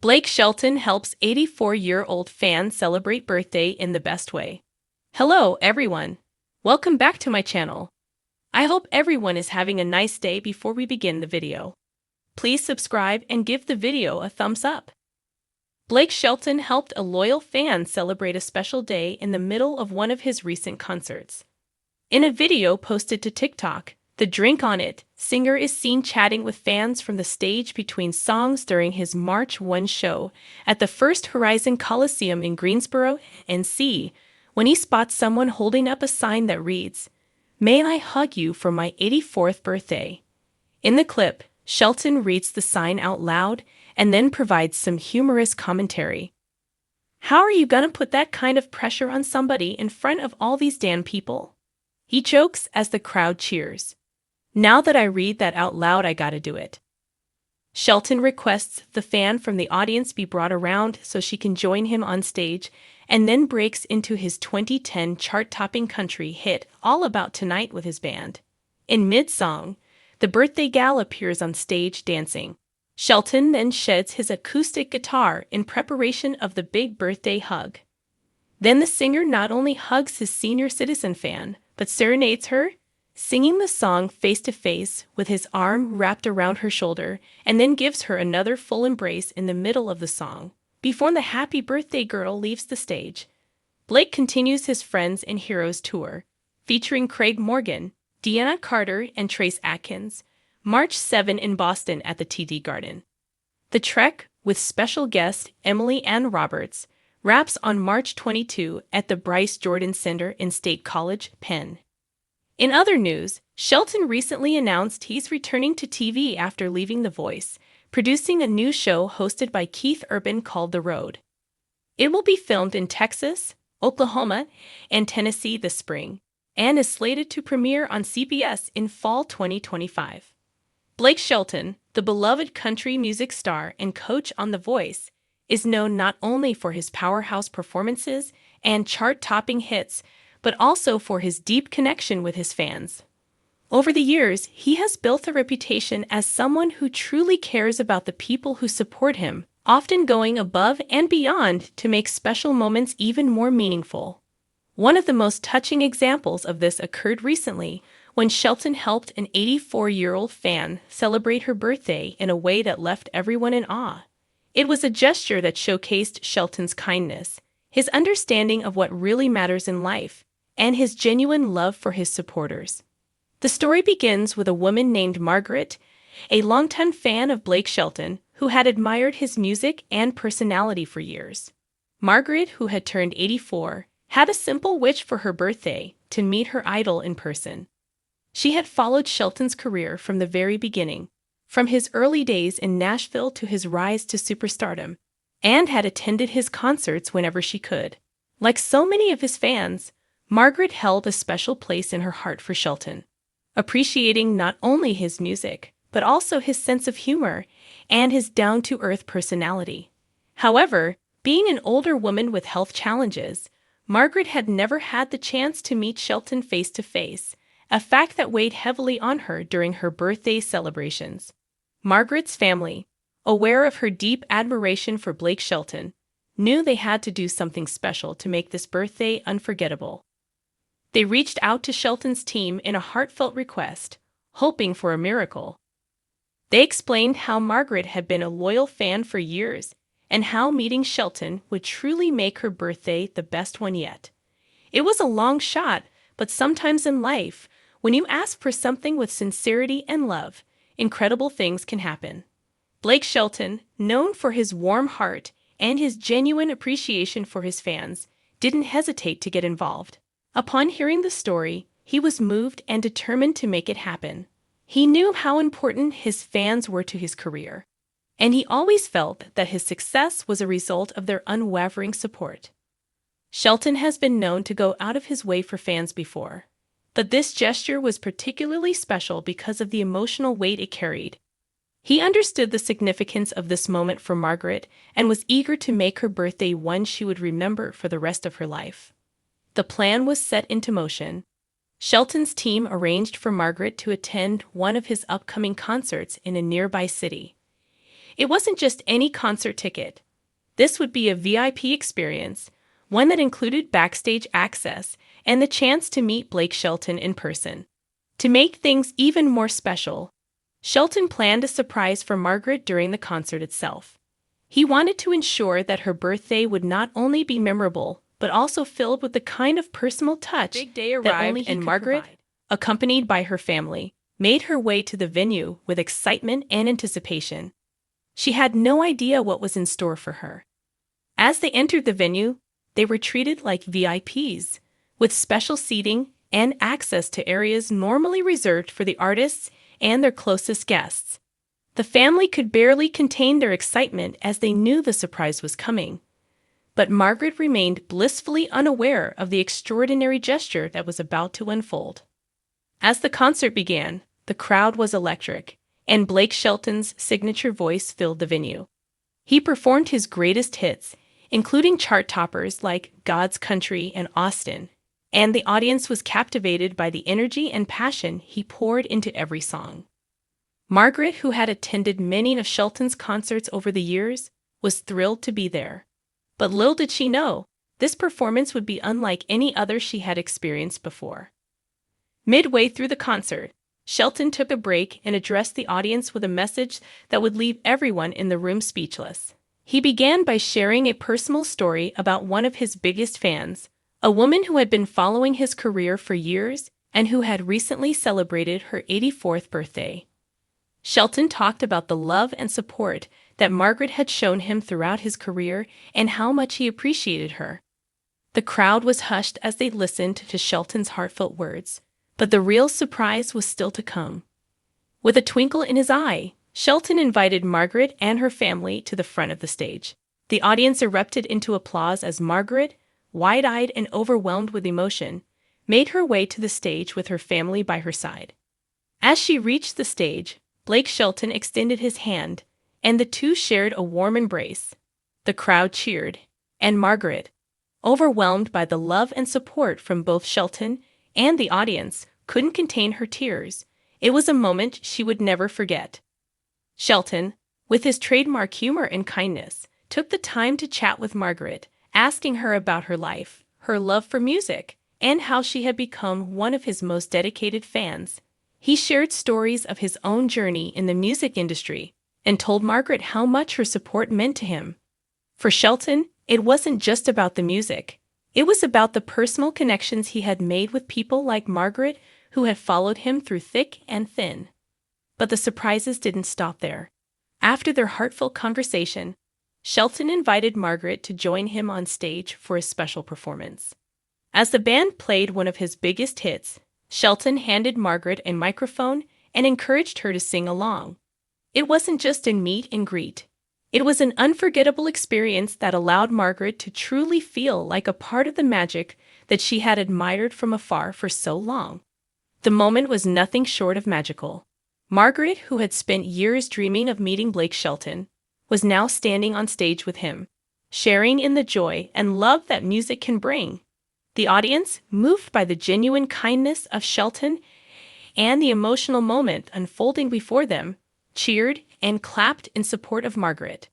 Blake Shelton helps 84-year-old fan celebrate birthday in the best way. Hello, everyone. Welcome back to my channel. I hope everyone is having a nice day. Before we begin the video, please subscribe and give the video a thumbs up. Blake Shelton helped a loyal fan celebrate a special day in the middle of one of his recent concerts. In a video posted to TikTok, the Drink on It singer is seen chatting with fans from the stage between songs during his March 1 show at the First Horizon Coliseum in Greensboro, NC, when he spots someone holding up a sign that reads, "May I hug you for my 84th birthday?" In the clip, Shelton reads the sign out loud and then provides some humorous commentary. "How are you gonna put that kind of pressure on somebody in front of all these damn people?" he jokes as the crowd cheers. "Now that I read that out loud, I gotta do it." Shelton requests the fan from the audience be brought around so she can join him on stage, and then breaks into his 2010 chart-topping country hit All About Tonight with his band. In mid-song, the birthday gal appears on stage dancing. Shelton then sheds his acoustic guitar in preparation of the big birthday hug. Then the singer not only hugs his senior citizen fan, but serenades her, singing the song face to face with his arm wrapped around her shoulder, and then gives her another full embrace in the middle of the song. Before the happy birthday girl leaves the stage, Blake continues his Friends and Heroes tour, featuring Craig Morgan, Deanna Carter, and Trace Atkins, March 7 in Boston at the TD Garden. The trek, with special guest Emily Ann Roberts, wraps on March 22 at the Bryce Jordan Center in State College, Penn. In other news, Shelton recently announced he's returning to TV after leaving The Voice, producing a new show hosted by Keith Urban called The Road. It will be filmed in Texas, Oklahoma, and Tennessee this spring, and is slated to premiere on CBS in fall 2025. Blake Shelton, the beloved country music star and coach on The Voice, is known not only for his powerhouse performances and chart-topping hits, but also for his deep connection with his fans. Over the years, he has built a reputation as someone who truly cares about the people who support him, often going above and beyond to make special moments even more meaningful. One of the most touching examples of this occurred recently when Shelton helped an 84-year-old fan celebrate her birthday in a way that left everyone in awe. It was a gesture that showcased Shelton's kindness, his understanding of what really matters in life, and his genuine love for his supporters. The story begins with a woman named Margaret, a longtime fan of Blake Shelton, who had admired his music and personality for years. Margaret, who had turned 84, had a simple wish for her birthday: to meet her idol in person. She had followed Shelton's career from the very beginning, from his early days in Nashville to his rise to superstardom, and had attended his concerts whenever she could. Like so many of his fans, Margaret held a special place in her heart for Shelton, appreciating not only his music, but also his sense of humor and his down-to-earth personality. However, being an older woman with health challenges, Margaret had never had the chance to meet Shelton face-to-face, a fact that weighed heavily on her during her birthday celebrations. Margaret's family, aware of her deep admiration for Blake Shelton, knew they had to do something special to make this birthday unforgettable. They reached out to Shelton's team in a heartfelt request, hoping for a miracle. They explained how Margaret had been a loyal fan for years and how meeting Shelton would truly make her birthday the best one yet. It was a long shot, but sometimes in life, when you ask for something with sincerity and love, incredible things can happen. Blake Shelton, known for his warm heart and his genuine appreciation for his fans, didn't hesitate to get involved. Upon hearing the story, he was moved and determined to make it happen. He knew how important his fans were to his career, and he always felt that his success was a result of their unwavering support. Shelton has been known to go out of his way for fans before, but this gesture was particularly special because of the emotional weight it carried. He understood the significance of this moment for Margaret and was eager to make her birthday one she would remember for the rest of her life. The plan was set into motion. Shelton's team arranged for Margaret to attend one of his upcoming concerts in a nearby city. It wasn't just any concert ticket. This would be a VIP experience, one that included backstage access and the chance to meet Blake Shelton in person. To make things even more special, Shelton planned a surprise for Margaret during the concert itself. He wanted to ensure that her birthday would not only be memorable, but also filled with the kind of personal touch Big day that arrived only he and could Margaret, provide. Accompanied by her family, made her way to the venue with excitement and anticipation. She had no idea what was in store for her. As they entered the venue, they were treated like VIPs, with special seating and access to areas normally reserved for the artists and their closest guests. The family could barely contain their excitement as they knew the surprise was coming. But Margaret remained blissfully unaware of the extraordinary gesture that was about to unfold. As the concert began, the crowd was electric, and Blake Shelton's signature voice filled the venue. He performed his greatest hits, including chart toppers like God's Country and Austin, and the audience was captivated by the energy and passion he poured into every song. Margaret, who had attended many of Shelton's concerts over the years, was thrilled to be there. But little did she know, this performance would be unlike any other she had experienced before. Midway through the concert, Shelton took a break and addressed the audience with a message that would leave everyone in the room speechless. He began by sharing a personal story about one of his biggest fans, a woman who had been following his career for years and who had recently celebrated her 84th birthday. Shelton talked about the love and support that Margaret had shown him throughout his career and how much he appreciated her. The crowd was hushed as they listened to Shelton's heartfelt words, but the real surprise was still to come. With a twinkle in his eye, Shelton invited Margaret and her family to the front of the stage. The audience erupted into applause as Margaret, wide-eyed and overwhelmed with emotion, made her way to the stage with her family by her side. As she reached the stage, Blake Shelton extended his hand, and the two shared a warm embrace. The crowd cheered, and Margaret, overwhelmed by the love and support from both Shelton and the audience, couldn't contain her tears. It was a moment she would never forget. Shelton, with his trademark humor and kindness, took the time to chat with Margaret, asking her about her life, her love for music, and how she had become one of his most dedicated fans. He shared stories of his own journey in the music industry and told Margaret how much her support meant to him. For Shelton, it wasn't just about the music. It was about the personal connections he had made with people like Margaret who had followed him through thick and thin. But the surprises didn't stop there. After their heartfelt conversation, Shelton invited Margaret to join him on stage for a special performance. As the band played one of his biggest hits, Shelton handed Margaret a microphone and encouraged her to sing along. It wasn't just a meet and greet. It was an unforgettable experience that allowed Margaret to truly feel like a part of the magic that she had admired from afar for so long. The moment was nothing short of magical. Margaret, who had spent years dreaming of meeting Blake Shelton, was now standing on stage with him, sharing in the joy and love that music can bring. The audience, moved by the genuine kindness of Shelton and the emotional moment unfolding before them, cheered and clapped in support of Margaret.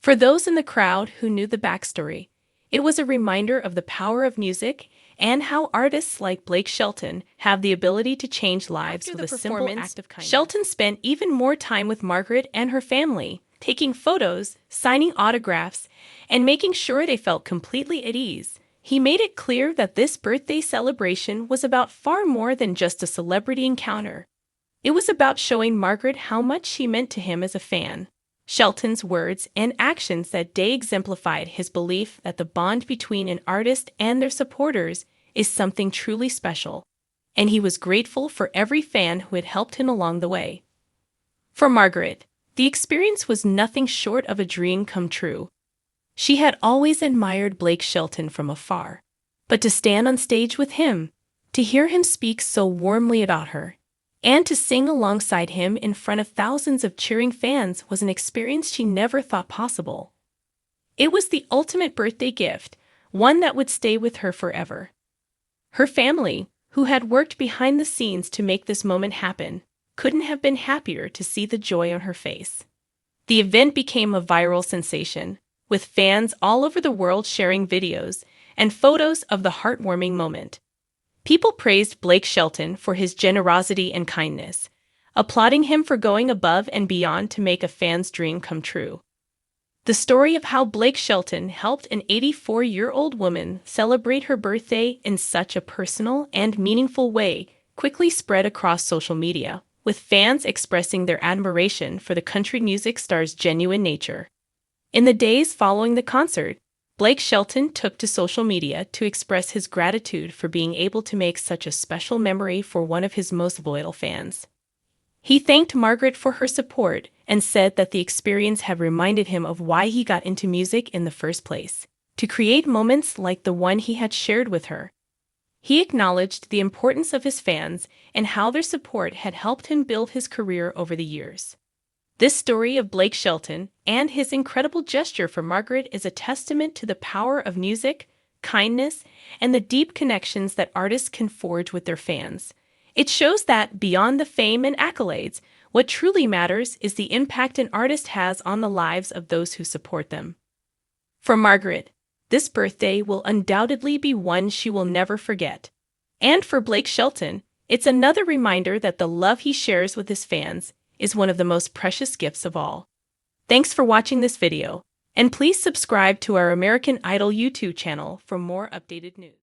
For those in the crowd who knew the backstory, it was a reminder of the power of music and how artists like Blake Shelton have the ability to change lives with a simple act of kindness. Shelton spent even more time with Margaret and her family, taking photos, signing autographs, and making sure they felt completely at ease. He made it clear that this birthday celebration was about far more than just a celebrity encounter. It was about showing Margaret how much she meant to him as a fan. Shelton's words and actions that day exemplified his belief that the bond between an artist and their supporters is something truly special, and he was grateful for every fan who had helped him along the way. For Margaret, the experience was nothing short of a dream come true. She had always admired Blake Shelton from afar, but to stand on stage with him, to hear him speak so warmly about her, and to sing alongside him in front of thousands of cheering fans was an experience she never thought possible. It was the ultimate birthday gift, one that would stay with her forever. Her family, who had worked behind the scenes to make this moment happen, couldn't have been happier to see the joy on her face. The event became a viral sensation, with fans all over the world sharing videos and photos of the heartwarming moment. People praised Blake Shelton for his generosity and kindness, applauding him for going above and beyond to make a fan's dream come true. The story of how Blake Shelton helped an 84-year-old woman celebrate her birthday in such a personal and meaningful way quickly spread across social media, with fans expressing their admiration for the country music star's genuine nature. In the days following the concert, Blake Shelton took to social media to express his gratitude for being able to make such a special memory for one of his most loyal fans. He thanked Margaret for her support and said that the experience had reminded him of why he got into music in the first place, to create moments like the one he had shared with her. He acknowledged the importance of his fans and how their support had helped him build his career over the years. This story of Blake Shelton and his incredible gesture for Margaret is a testament to the power of music, kindness, and the deep connections that artists can forge with their fans. It shows that, beyond the fame and accolades, what truly matters is the impact an artist has on the lives of those who support them. For Margaret, this birthday will undoubtedly be one she will never forget. And for Blake Shelton, it's another reminder that the love he shares with his fans is one of the most precious gifts of all. Thanks for watching this video, and please subscribe to our American Idol YouTube channel for more updated news.